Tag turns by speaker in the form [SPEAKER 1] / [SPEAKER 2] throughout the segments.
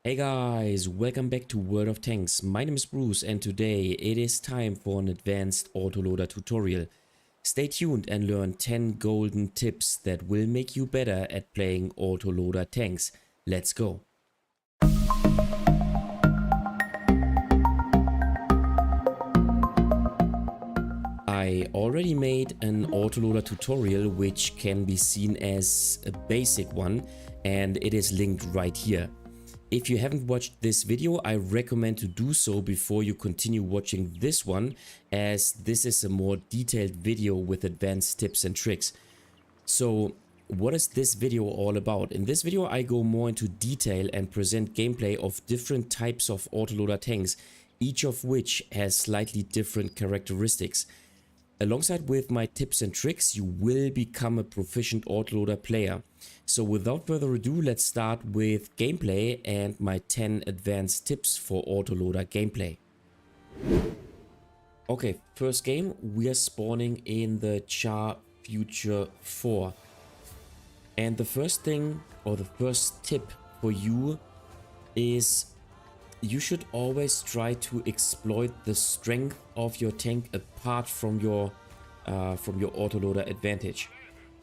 [SPEAKER 1] Hey guys, welcome back to World of Tanks. My name is Bruce and today it is time for an advanced autoloader tutorial. Stay tuned and learn 10 golden tips that will make you better at playing autoloader tanks. Let's go. I already made an autoloader tutorial which can be seen as a basic one, and it is linked right here. If you haven't watched this video, I recommend to do so before you continue watching this one, as this is a more detailed video with advanced tips and tricks. So what is this video all about? In this video I go more into detail and present gameplay of different types of autoloader tanks, each of which has slightly different characteristics. Alongside with my tips and tricks, you will become a proficient autoloader player. So without further ado, let's start with gameplay and my 10 advanced tips for autoloader gameplay. Okay, first game, we are spawning in the Char Future 4. And the first thing, or the first tip for you is you should always try to exploit the strength of your tank apart from your autoloader advantage.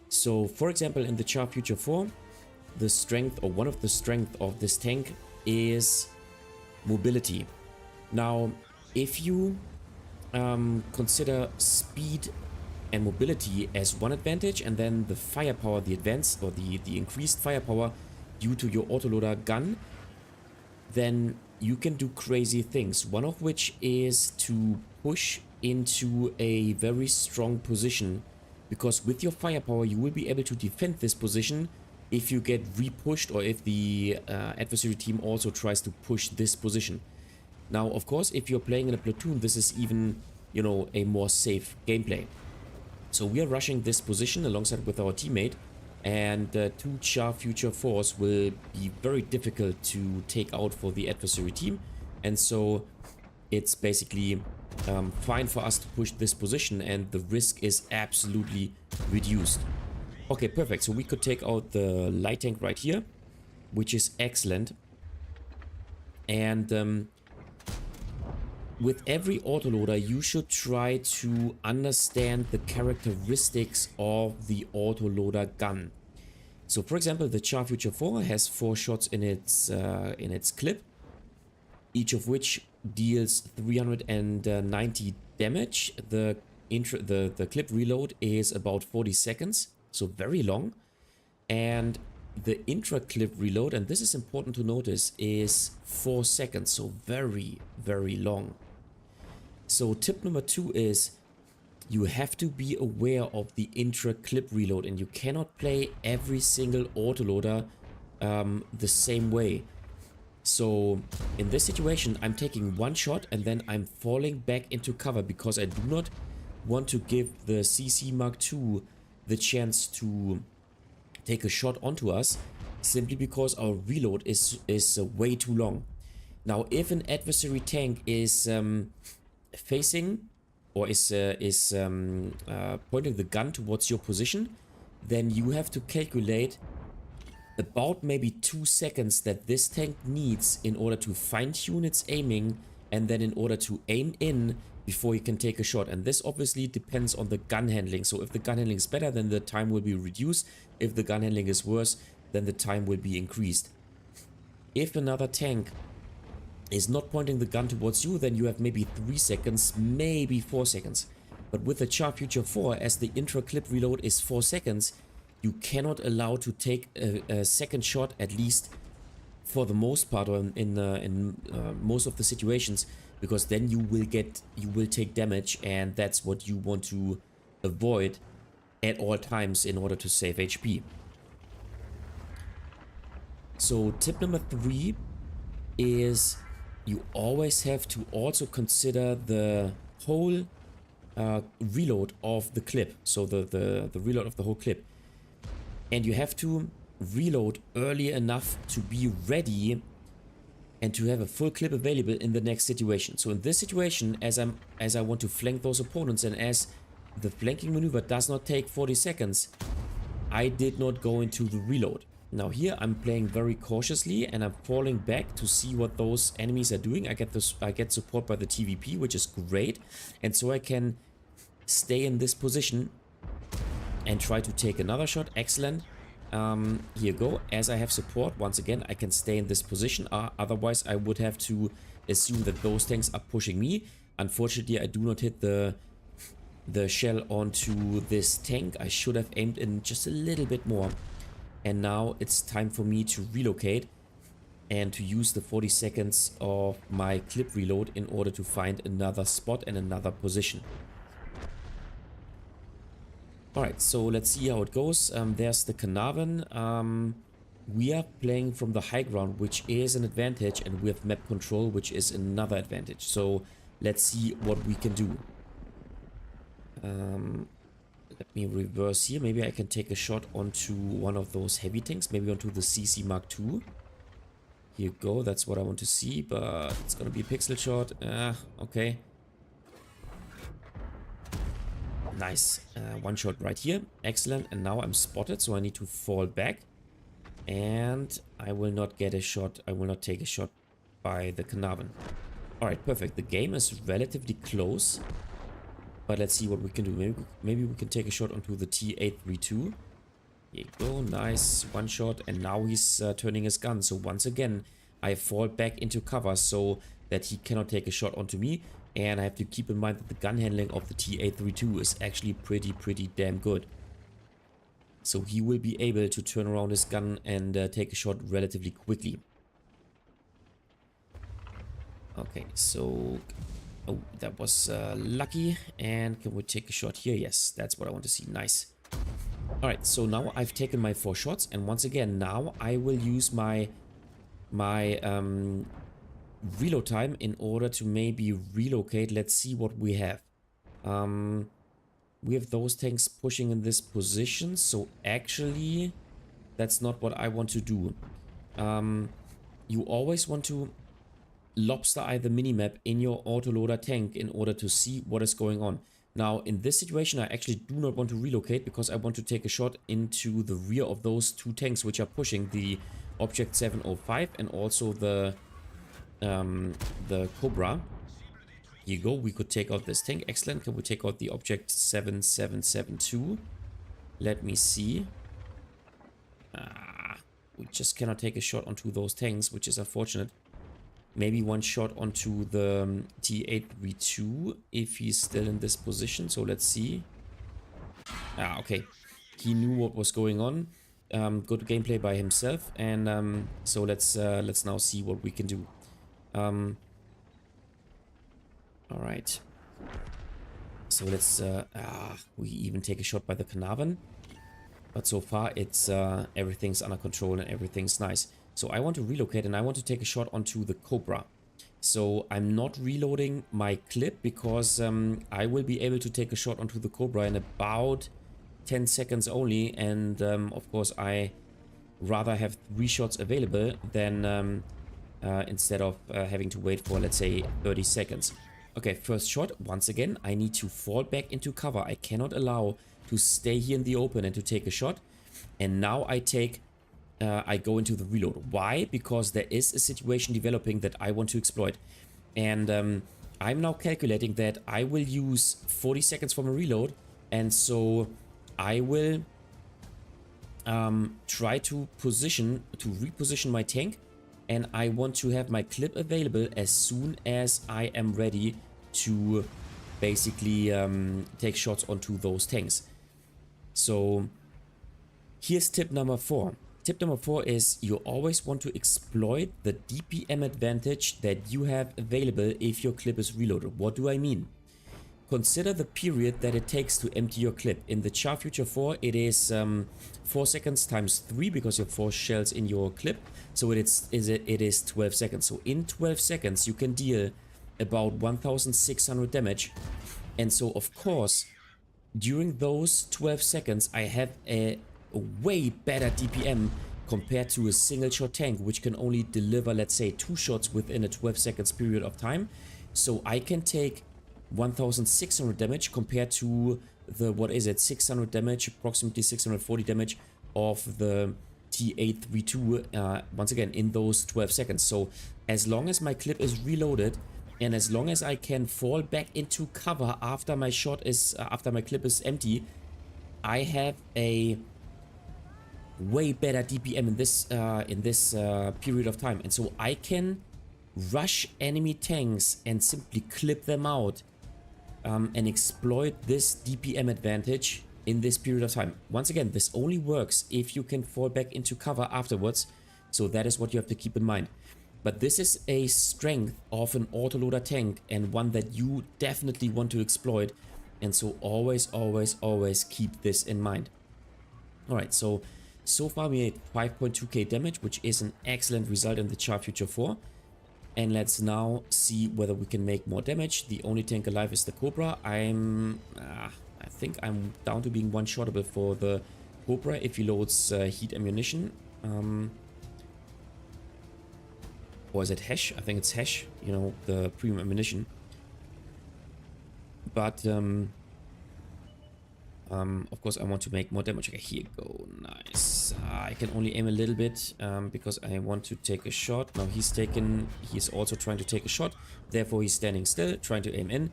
[SPEAKER 1] So for example, in the Char Future 4, the strength, or one of the strengths of this tank, is mobility. Now if you consider speed and mobility as one advantage, and then the firepower, the advanced or the increased firepower due to your autoloader gun, then you can do crazy things, one of which is to push into a very strong position, because with your firepower you will be able to defend this position if you get repushed, or if the adversary team also tries to push this position. Now of course, if you're playing in a platoon, this is even, you know, a more safe gameplay. So we are rushing this position alongside with our teammate, and two Char Future 4s will be very difficult to take out for the adversary team, and so it's basically fine for us to push this position, and the risk is absolutely reduced. Okay, perfect. So we could take out the light tank right here, which is excellent. And with every autoloader, you should try to understand the characteristics of the autoloader gun. So for example, the Char Future 4 has 4 shots in its clip, each of which deals 390 damage. The clip reload is about 40 seconds, so very long. And the intra clip reload, and this is important to notice, is 4 seconds, so very, very long. So tip number 2 is you have to be aware of the intra clip reload, and you cannot play every single autoloader the same way. So in this situation, I'm taking one shot and then I'm falling back into cover, because I do not want to give the CC Mark II the chance to take a shot onto us, simply because our reload is way too long. Now if an adversary tank is facing, or is pointing the gun towards your position, then you have to calculate about maybe 2 seconds that this tank needs in order to fine-tune its aiming, and then in order to aim in before you can take a shot. And this obviously depends on the gun handling. So if the gun handling is better, then the time will be reduced. If the gun handling is worse, then the time will be increased. If another tank is not pointing the gun towards you, then you have maybe 3 seconds, maybe 4 seconds. But with the Char Future 4, as the intra clip reload is 4 seconds, you cannot allow to take a second shot, at least for the most part, or in most of the situations, because then you will take damage, and that's what you want to avoid at all times in order to save HP. So tip number 3 is you always have to also consider the whole reload of the clip, so the reload of the whole clip. And you have to reload early enough to be ready and to have a full clip available in the next situation. So in this situation, as I want to flank those opponents, and as the flanking maneuver does not take 40 seconds, I did not go into the reload. Now here I'm playing very cautiously and I'm falling back to see what those enemies are doing. I get support by the TVP, which is great. And so I can stay in this position and try to take another shot. Excellent. Here you go. As I have support, once again, I can stay in this position. Otherwise, I would have to assume that those tanks are pushing me. Unfortunately, I do not hit the shell onto this tank. I should have aimed in just a little bit more. And now it's time for me to relocate and to use the 40 seconds of my clip reload in order to find another spot and another position. Alright, so let's see how it goes. There's the Carnarvon. We are playing from the high ground, which is an advantage, and we have map control, which is another advantage. So let's see what we can do. Let me reverse here. Maybe I can take a shot onto one of those heavy tanks, maybe onto the CC Mark II. Here you go, that's what I want to see, but it's gonna be a pixel shot. Okay. Nice. One shot right here. Excellent. And now I'm spotted, so I need to fall back. And I will not get a shot. I will not take a shot by the Carnarvon. Alright, perfect. The game is relatively close. But let's see what we can do. Maybe we can take a shot onto the T832. Here you go. Nice. One shot. And now he's turning his gun. So once again, I fall back into cover so that he cannot take a shot onto me. And I have to keep in mind that the gun handling of the T832 is actually pretty damn good. So he will be able to turn around his gun and take a shot relatively quickly. Okay, so... Oh, that was lucky. And can we take a shot here? Yes, that's what I want to see. Nice. Alright, so now I've taken my 4 shots. And once again, now I will use my reload time in order to maybe relocate. Let's see what we have. We have those tanks pushing in this position. So actually, that's not what I want to do. You always want to lobster eye the minimap in your autoloader tank in order to see what is going on. Now, in this situation, I actually do not want to relocate because I want to take a shot into the rear of those 2 tanks which are pushing the Object 705 and also the Cobra. Here you go. We could take out this tank. Excellent. Can we take out the Object 7772? Let me see. We just cannot take a shot onto those tanks, which is unfortunate. Maybe one shot onto the T832 if he's still in this position. So let's see. Okay. He knew what was going on. Good gameplay by himself. And so let's now see what we can do. Alright. So let's... we even take a shot by the Carnarvon. But so far, it's everything's under control and everything's nice. So I want to relocate and I want to take a shot onto the Cobra. So I'm not reloading my clip because I will be able to take a shot onto the Cobra in about 10 seconds only. And of course, I rather have 3 shots available than instead of having to wait for, let's say, 30 seconds. Okay, first shot. Once again, I need to fall back into cover. I cannot allow to stay here in the open and to take a shot. And now I take... I go into the reload. Why? Because there is a situation developing that I want to exploit. And I'm now calculating that I will use 40 seconds from a reload. And so I will try to reposition my tank. And I want to have my clip available as soon as I am ready to basically take shots onto those tanks. So here's tip number 4. Tip number 4 is you always want to exploit the DPM advantage that you have available if your clip is reloaded. What do I mean? Consider the period that it takes to empty your clip. In the Char Future 4, it is 4 seconds times 3 because you have 4 shells in your clip. So it is 12 seconds. So in 12 seconds, you can deal about 1,600 damage. And so, of course, during those 12 seconds, I have a way better DPM compared to a single shot tank, which can only deliver, let's say, 2 shots within a 12 seconds period of time. So I can take 1,600 damage compared to the, 600 damage, approximately 640 damage of the T832 once again in those 12 seconds. So as long as my clip is reloaded and as long as I can fall back into cover after my shot is after my clip is empty, I have a way better DPM in this period of time, and so I can rush enemy tanks and simply clip them out and exploit this DPM advantage in this period of time. Once again, this only works if you can fall back into cover afterwards, so that is what you have to keep in mind. But this is a strength of an autoloader tank and one that you definitely want to exploit, and so always keep this in mind. Alright, so far we made 5.2k damage, which is an excellent result in the Char Future 4. And let's now see whether we can make more damage. The only tank alive is the Cobra. I think I'm down to being one-shottable for the Cobra if he loads heat ammunition. Or is it Hash? I think it's Hash, you know, the premium ammunition. But of course I want to make more damage. Okay, here you go. Nice. I can only aim a little bit because I want to take a shot. Now he's also trying to take a shot. Therefore he's standing still, trying to aim in.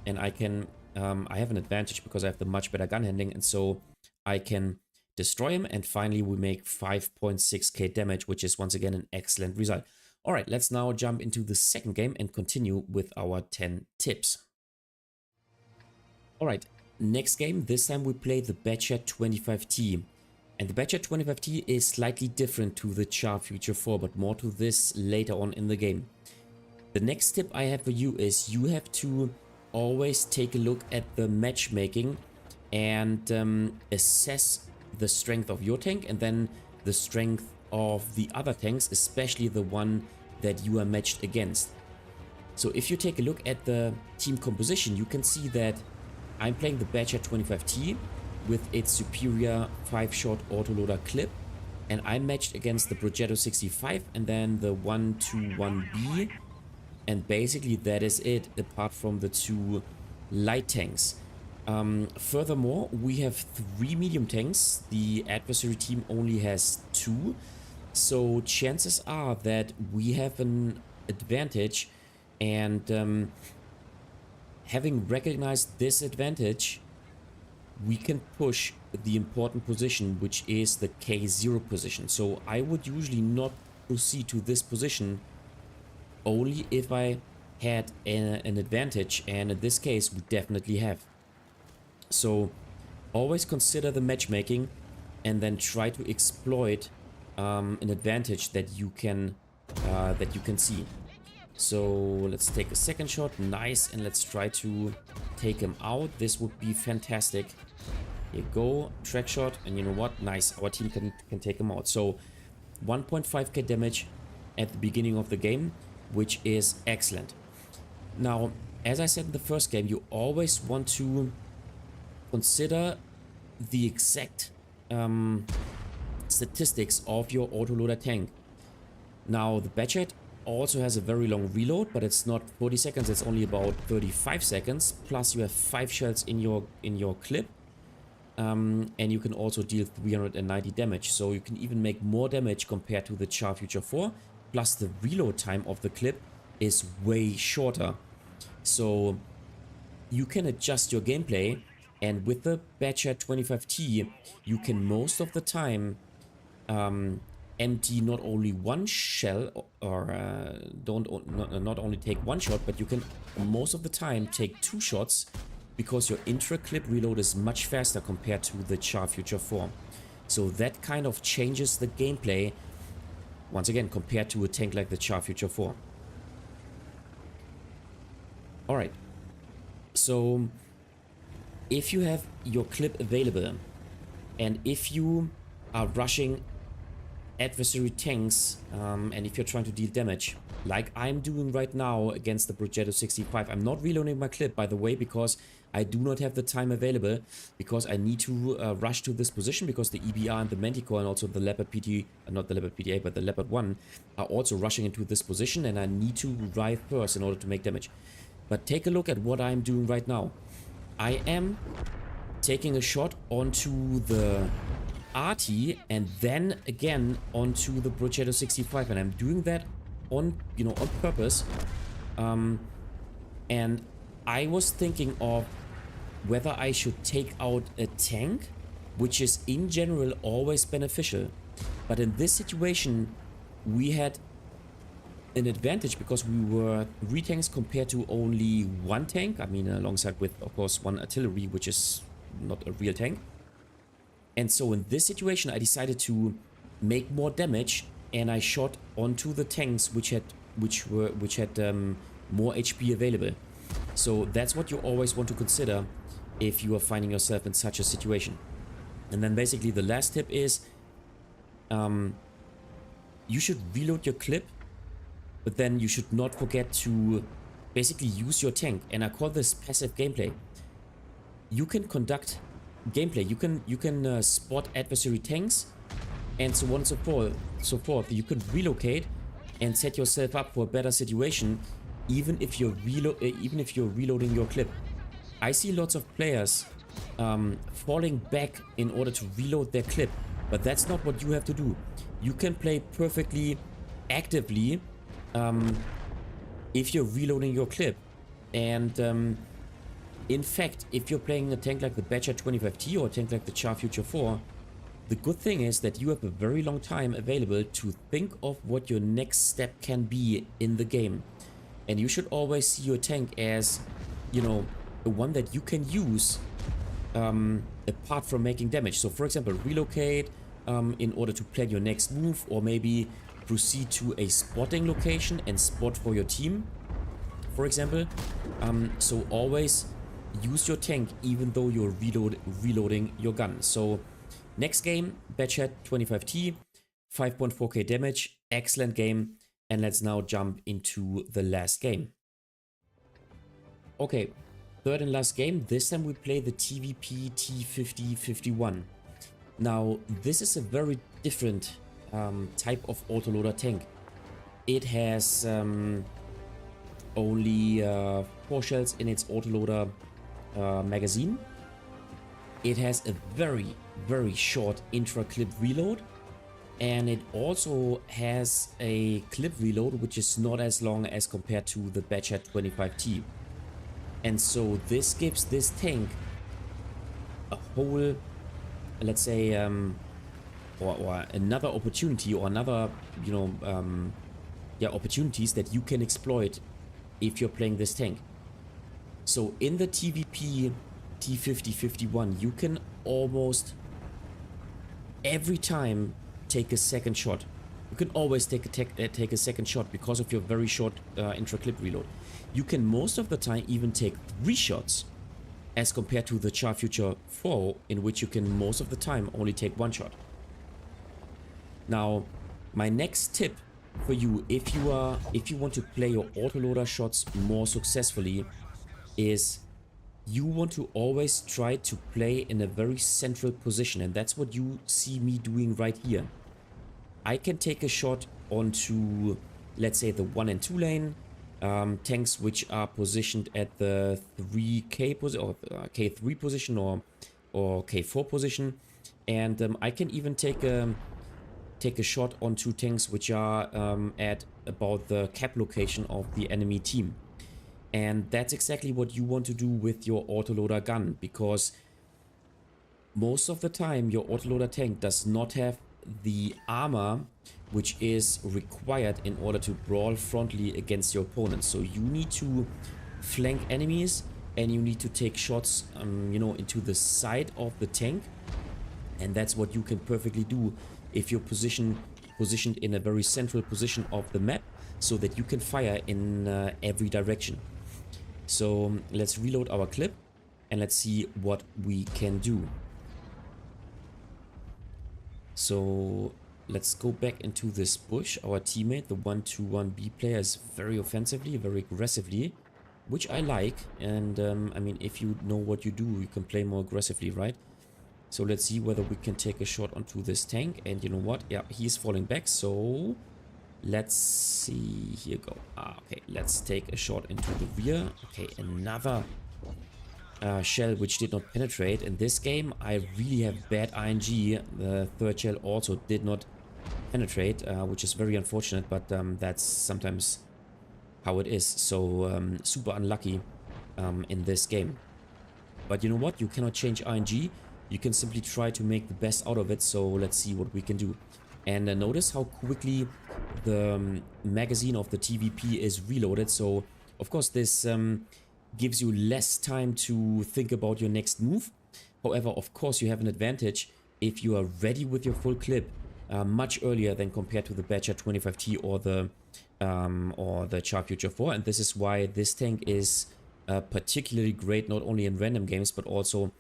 [SPEAKER 1] And I can, I have an advantage because I have the much better gun handling. And so I can destroy him. And finally we make 5.6k damage, which is once again an excellent result. All right, let's now jump into the second game and continue with our 10 tips. All right. Next game, this time we play the Badger 25T. And the Badger 25T is slightly different to the Char Future 4, but more to this later on in the game. The next tip I have for you is you have to always take a look at the matchmaking and assess the strength of your tank and then the strength of the other tanks, especially the one that you are matched against. So if you take a look at the team composition, you can see that I'm playing the Badger 25T with its superior 5-shot autoloader clip, and I'm matched against the BRUCEooo 65 and then the 121B, and basically that is it apart from the 2 light tanks. Furthermore, we have 3 medium tanks. The adversary team only has 2, so chances are that we have an advantage, and having recognized this advantage, we can push the important position, which is the K0 position. So I would usually not proceed to this position only if I had an advantage, and in this case we definitely have. So always consider the matchmaking and then try to exploit an advantage that you can see. So let's take a second shot. Nice. And let's try to take him out. This would be fantastic. Here you go. Track shot. And you know what? Nice. Our team can take him out. So 1.5k damage at the beginning of the game, which is excellent. Now, as I said in the first game, you always want to consider the exact statistics of your autoloader tank. Now, the Badger also has a very long reload, but it's not 40 seconds, it's only about 35 seconds. Plus you have 5 shells in your clip, and you can also deal 390 damage, so you can even make more damage compared to the Char Future 4. Plus the reload time of the clip is way shorter, so you can adjust your gameplay. And with the Badger 25T, you can most of the time empty not only one shell, or not only take one shot, but you can most of the time take 2 shots, because your intra clip reload is much faster compared to the Char Future 4. So that kind of changes the gameplay once again compared to a tank like the Char Future 4. Alright, so if you have your clip available and if you are rushing adversary tanks, and if you're trying to deal damage like I'm doing right now against the BRUCEooo 65, I'm not reloading my clip, by the way, because I do not have the time available, because I need to rush to this position, because the EBR and the Manticore and also the Leopard PT, not the Leopard PTA, but the Leopard 1 are also rushing into this position, and I need to arrive first in order to make damage. But take a look at what I'm doing right now. I am taking a shot onto the RT and then again onto the BRUCEooo 65, and I'm doing that on, you know, on purpose. And I was thinking of whether I should take out a tank, which is in general always beneficial. But in this situation, we had an advantage because we were 3 tanks compared to only 1 tank. I mean, alongside with, of course, 1 artillery, which is not a real tank. And so in this situation, I decided to make more damage, and I shot onto the tanks which had more HP available. So that's what you always want to consider if you are finding yourself in such a situation. And then basically the last tip is you should reload your clip, but then you should not forget to basically use your tank. And I call this passive gameplay. You can conduct gameplay. You can spot adversary tanks and so on and so forth. You can relocate and set yourself up for a better situation, even if you're reloading your clip. I see lots of players falling back in order to reload their clip, but that's not what you have to do. You can play perfectly actively if you're reloading your clip. And in fact, if you're playing a tank like the Badger 25T or a tank like the Char Future 4, the good thing is that you have a very long time available to think of what your next step can be in the game. And you should always see your tank as, you know, the one that you can use apart from making damage. So for example, relocate in order to plan your next move, or maybe proceed to a spotting location and spot for your team, for example. So always use your tank even though you're reloading your gun. So next game, Badger 25T, 5.4k damage, excellent game. And let's now jump into the last game. Okay, third and last game. This time we play the TVP T5051. Now, this is a very different type of autoloader tank. It has only 4 shells in its autoloader magazine. It has a very, very short intra clip reload. And it also has a clip reload which is not as long as compared to the Badger 25T. And so this gives this tank a whole, let's say, or another opportunity, or another, you know, opportunities that you can exploit if you're playing this tank. So in the TVP T5051, you can almost every time take a second shot. You can always take a second shot because of your very short intra-clip reload. You can most of the time even take 3 shots as compared to the Char Future 4, in which you can most of the time only take 1 shot. Now, my next tip for you, if you want to play your autoloader shots more successfully, is you want to always try to play in a very central position, and that's what you see me doing right here. I can take a shot onto, let's say, the 1 and 2 lane, tanks which are positioned at the 3K position, or K3 position, or K4 position, and I can even take a shot onto tanks which are at about the cap location of the enemy team. And that's exactly what you want to do with your autoloader gun, because most of the time your autoloader tank does not have the armor which is required in order to brawl frontally against your opponents. So you need to flank enemies, and you need to take shots you know, into the side of the tank, and that's what you can perfectly do if you're positioned in a very central position of the map, so that you can fire in every direction. So let's reload our clip and let's see what we can do. So let's go back into this bush. Our teammate, the 121B player, is very offensively, very aggressively, which I like. And I mean, if you know what you do, you can play more aggressively, right? So let's see whether we can take a shot onto this tank. And you know what? Yeah, he's falling back. So let's see. Here go. Okay, let's take a shot into the rear. Okay, another shell which did not penetrate. In this game, I really have bad ING. The third shell also did not penetrate, which is very unfortunate, but that's sometimes how it is. So super unlucky in this game. But you know what? You cannot change ING. You can simply try to make the best out of it. So let's see what we can do. And notice how quickly the magazine of the TVP is reloaded. So of course this gives you less time to think about your next move. However, of course you have an advantage if you are ready with your full clip much earlier than compared to the Badger 25T or the Char Future 4. And this is why this tank is particularly great not only in random games but also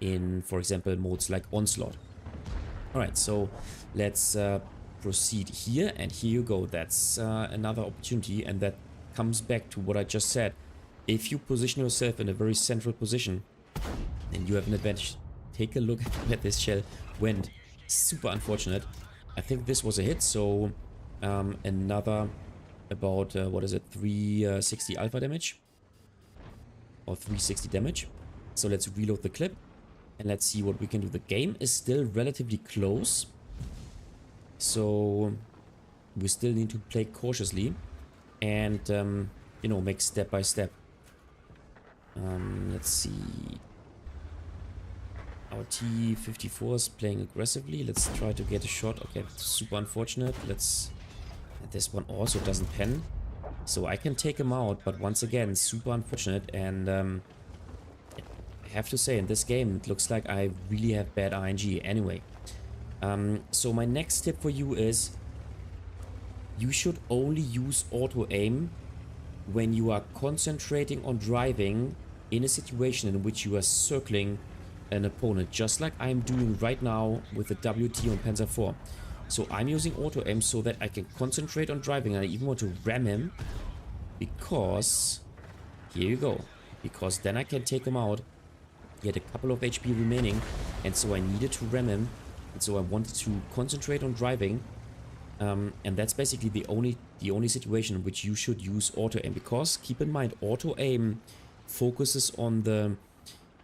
[SPEAKER 1] in, for example, modes like Onslaught. Alright, so let's proceed here, and here you go. That's another opportunity, and that comes back to what I just said. If you position yourself in a very central position, then you have an advantage. Take a look at where this shell went. Super unfortunate. I think this was a hit, so another about, what is it, 360 alpha damage? Or 360 damage. So let's reload the clip, and let's see what we can do. The game is still relatively close, so we still need to play cautiously and, you know, make step by step. Let's see. Our T-54 is playing aggressively. Let's try to get a shot. Okay, super unfortunate. This one also doesn't pen. So I can take him out, but once again, super unfortunate. And I have to say, in this game, it looks like I really have bad ING anyway. So my next tip for you is you should only use auto aim when you are concentrating on driving in a situation in which you are circling an opponent, just like I'm doing right now with the WT on Panzer IV. So I'm using auto aim so that I can concentrate on driving. I even want to ram him because, here you go, because then I can take him out. He had a couple of HP remaining, and so I needed to ram him, and so I wanted to concentrate on driving. And that's basically the only situation in which you should use auto aim, because keep in mind, auto aim focuses on the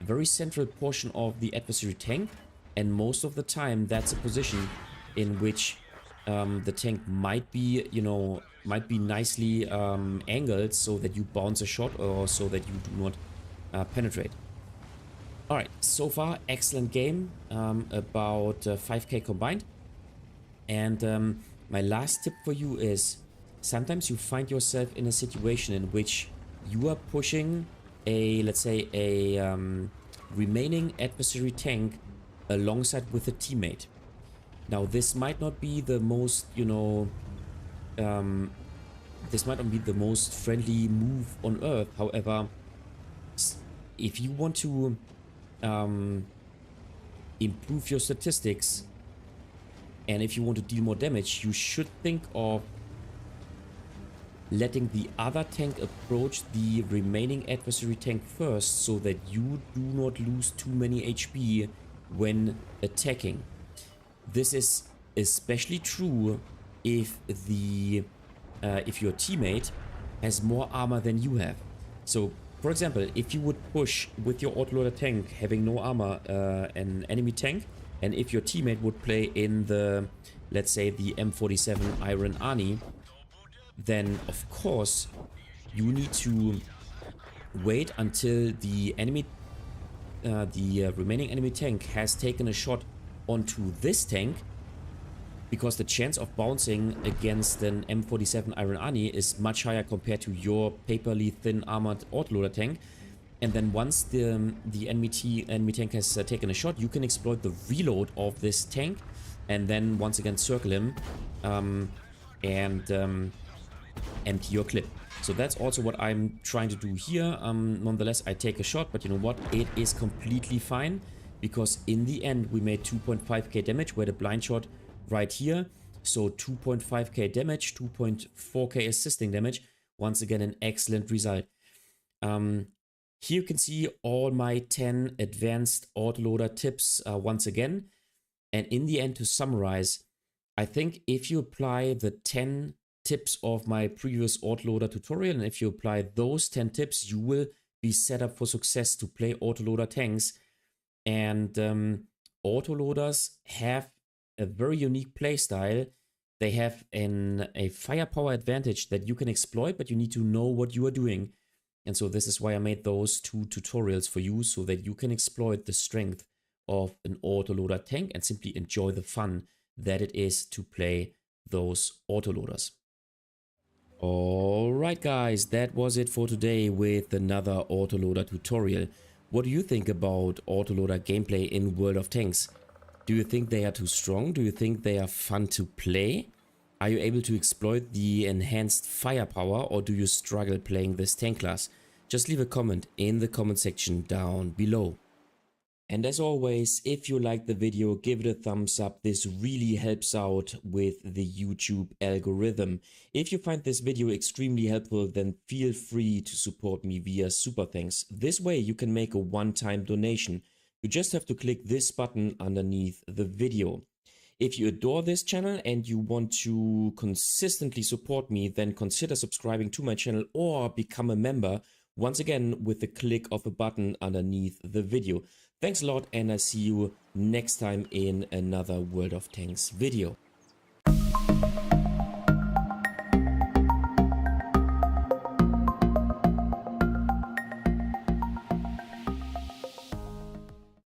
[SPEAKER 1] very central portion of the adversary tank, and most of the time that's a position in which the tank might be, you know, might be nicely angled so that you bounce a shot or so that you do not penetrate. Alright, so far excellent game, about 5k combined. And my last tip for you is, sometimes you find yourself in a situation in which you are pushing a, let's say, a remaining adversary tank alongside with a teammate. Now this might not be the most, you know, this might not be the most friendly move on earth. However, if you want to improve your statistics and if you want to deal more damage, you should think of letting the other tank approach the remaining adversary tank first, so that you do not lose too many HP when attacking. This is especially true if your teammate has more armor than you have. So, for example, if you would push with your autoloader tank having no armor an enemy tank, and if your teammate would play in the, let's say, the M47 Iron Ani, then of course you need to wait until the enemy, the remaining enemy tank has taken a shot onto this tank, because the chance of bouncing against an M47 Iron Ani is much higher compared to your paperly thin armored autoloader tank. And then once the enemy tank has taken a shot, you can exploit the reload of this tank and then once again circle him and empty your clip. So that's also what I'm trying to do here. Nonetheless, I take a shot, but you know what? It is completely fine, because in the end we made 2.5k damage. We had a blind shot right here. So 2.5k damage, 2.4k assisting damage. Once again, an excellent result. Here you can see all my 10 advanced autoloader tips once again. And in the end, to summarize, I think if you apply the 10 tips of my previous autoloader tutorial, and if you apply those 10 tips, you will be set up for success to play autoloader tanks. And autoloaders have a very unique playstyle. They have a firepower advantage that you can exploit, but you need to know what you are doing. And so this is why I made those 2 tutorials for you, so that you can exploit the strength of an autoloader tank and simply enjoy the fun that it is to play those autoloaders. Alright guys, that was it for today with another autoloader tutorial. What do you think about autoloader gameplay in World of Tanks? Do you think they are too strong? Do you think they are fun to play? Are you able to exploit the enhanced firepower, or do you struggle playing this tank class? Just leave a comment in the comment section down below. And as always, if you liked the video, give it a thumbs up. This really helps out with the YouTube algorithm. If you find this video extremely helpful, then feel free to support me via Super Thanks. This way you can make a one-time donation. You just have to click this button underneath the video. If you adore this channel and you want to consistently support me, then consider subscribing to my channel or become a member, once again with the click of a button underneath the video. Thanks a lot, and I'll see you next time in another World of Tanks video.